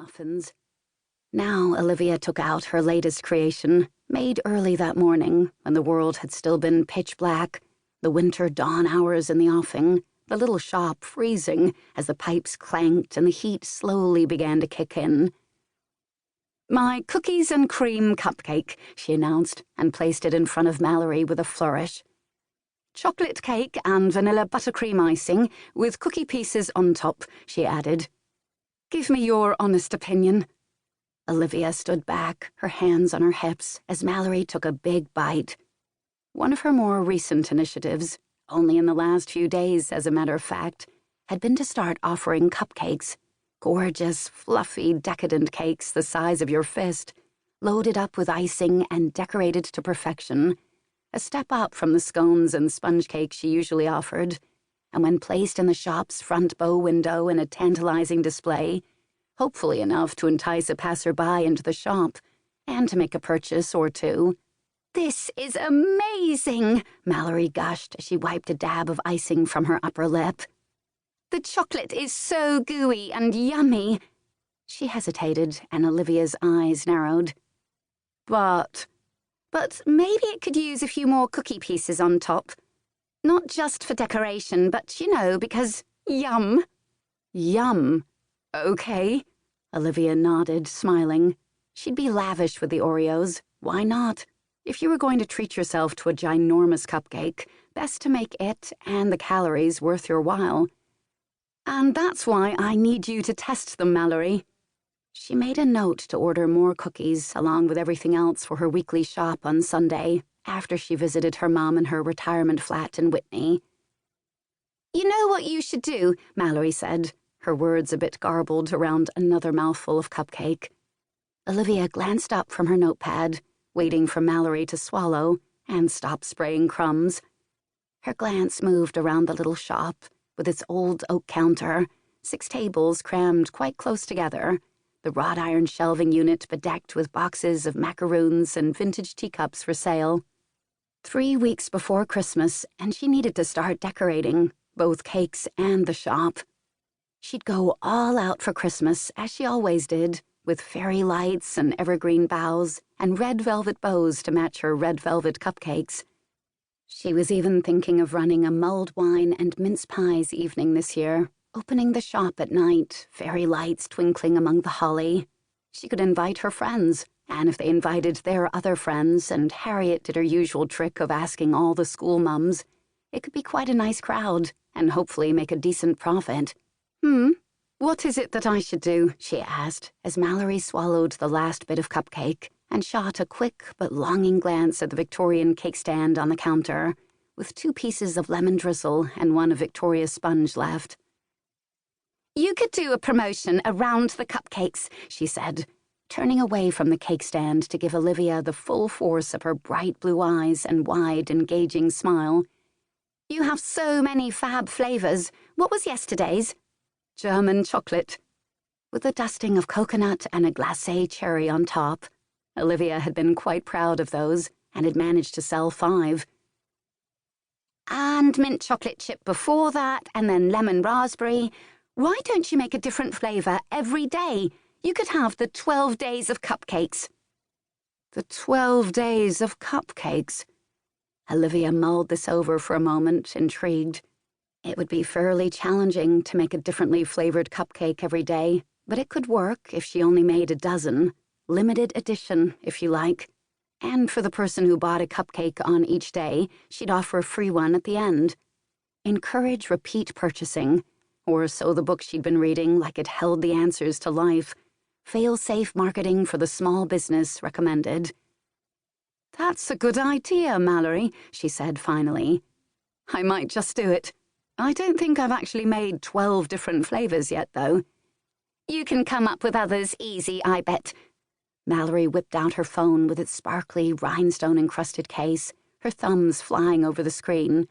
muffins. Now Olivia took out her latest creation, made early that morning when the world had still been pitch black, the winter dawn hours in the offing, the little shop freezing as the pipes clanked and the heat slowly began to kick in. "My cookies and cream cupcake," she announced, and placed it in front of Mallory with a flourish. "Chocolate cake and vanilla buttercream icing with cookie pieces on top," she added. "Give me your honest opinion." Olivia stood back, her hands on her hips, as Mallory took a big bite. One of her more recent initiatives, only in the last few days as a matter of fact, had been to start offering cupcakes, gorgeous, fluffy, decadent cakes the size of your fist, loaded up with icing and decorated to perfection, a step up from the scones and sponge cake she usually offered, and when placed in the shop's front bow window in a tantalizing display, hopefully enough to entice a passer-by into the shop and to make a purchase or two. "This is amazing," Mallory gushed as she wiped a dab of icing from her upper lip. "The chocolate is so gooey and yummy." She hesitated, and Olivia's eyes narrowed. But maybe it could use a few more cookie pieces on top. Not just for decoration, but, because yum." "Yum. Okay." Olivia nodded, smiling. She'd be lavish with the Oreos. Why not? If you were going to treat yourself to a ginormous cupcake, best to make it and the calories worth your while. "And that's why I need you to test them, Mallory." She made a note to order more cookies along with everything else for her weekly shop on Sunday after she visited her mum in her retirement flat in Whitney. "You know what you should do," Mallory said, her words a bit garbled around another mouthful of cupcake. Olivia glanced up from her notepad, waiting for Mallory to swallow and stop spraying crumbs. Her glance moved around the little shop with its old oak counter, 6 tables crammed quite close together, the wrought iron shelving unit bedecked with boxes of macaroons and vintage teacups for sale. 3 weeks before Christmas, and she needed to start decorating, both cakes and the shop. She'd go all out for Christmas, as she always did, with fairy lights and evergreen boughs and red velvet bows to match her red velvet cupcakes. She was even thinking of running a mulled wine and mince pies evening this year, opening the shop at night, fairy lights twinkling among the holly. She could invite her friends, and if they invited their other friends and Harriet did her usual trick of asking all the school mums, it could be quite a nice crowd and hopefully make a decent profit. "What is it that I should do?" she asked, as Mallory swallowed the last bit of cupcake and shot a quick but longing glance at the Victorian cake stand on the counter, with 2 pieces of lemon drizzle and 1 of Victoria's sponge left. "You could do a promotion around the cupcakes," she said, turning away from the cake stand to give Olivia the full force of her bright blue eyes and wide, engaging smile. "You have so many fab flavors. What was yesterday's?" "German chocolate," with a dusting of coconut and a glacé cherry on top. Olivia had been quite proud of those and had managed to sell 5. "And mint chocolate chip before that, and then lemon raspberry. Why don't you make a different flavor every day? You could have the 12 days of cupcakes." The 12 days of cupcakes. Olivia mulled this over for a moment, intrigued. It would be fairly challenging to make a differently flavored cupcake every day, but it could work if she only made a dozen. Limited edition, if you like. And for the person who bought a cupcake on each day, she'd offer a free one at the end. Encourage repeat purchasing. Or so the book she'd been reading, like it held the answers to life. Fail-safe marketing for the small business recommended. "That's a good idea, Mallory," she said finally. "I might just do it. I don't think I've actually made 12 different flavors yet, though." "You can come up with others easy, I bet." Mallory whipped out her phone with its sparkly, rhinestone-encrusted case, her thumbs flying over the screen.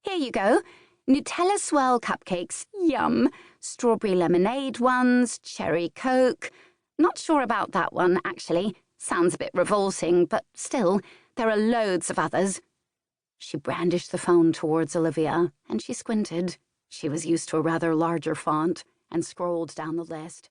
"Here you go. Nutella swirl cupcakes, yum. Strawberry lemonade ones, cherry Coke. Not sure about that one, actually. Sounds a bit revolting, but still, there are loads of others." She brandished the phone towards Olivia, and she squinted. She was used to a rather larger font, and scrolled down the list.